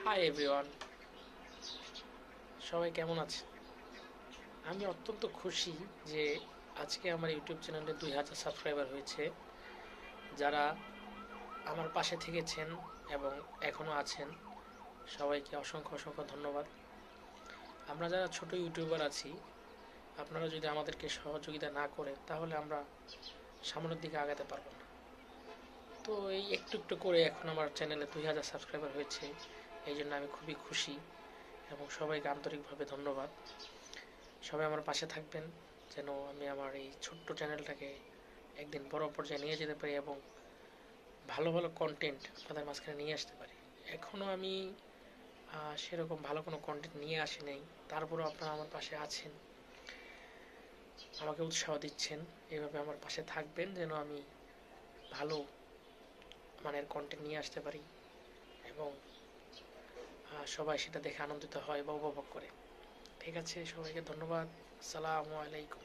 Hi everyone, সবাই কেমন আছে? আমি অত্যন্ত খুশি যে আজকে আমার ইউটিউব চ্যানেলে 2000 সাবস্ক্রাইবার হয়েছে। যারা আমার পাশে থেকেছেন এবং এখনও আছেন, সবাইকে অসংখ্য অসংখ্য ধন্যবাদ। আমরা যারা ছোট ইউটিউবার আছি, আপনারা যদি আমাদেরকে সহযোগিতা না করেন তাহলে আমরা সামনের দিকে আগাতে পারবো না। তো এই একটু একটু করে এখন আমার চ্যানেলে 2000 সাবস্ক্রাইবার হয়েছে, এই জন্য আমি খুবই খুশি এবং সবাইকে আন্তরিকভাবে ধন্যবাদ। সবাই আমার পাশে থাকবেন যেন আমি আমার এই ছোট্ট চ্যানেলটাকে একদিন বড় পর্যায়ে নিয়ে যেতে পারি এবং ভালো ভালো কন্টেন্ট আপনাদের মাঝখানে নিয়ে আসতে পারি। এখনও আমি সেরকম ভালো কোনো কন্টেন্ট নিয়ে আসি নাই, তারপরেও আপনারা আমার পাশে আছেন, আমাকে উৎসাহ দিচ্ছেন। এভাবে আমার পাশে থাকবেন যেন আমি ভালো মানের কন্টেন্ট নিয়ে আসতে পারি এবং সবাই সেটা দেখে আনন্দিত হয় বা উপভোগ করে। ঠিক আছে, সবাইকে ধন্যবাদ। আসসালামু আলাইকুম।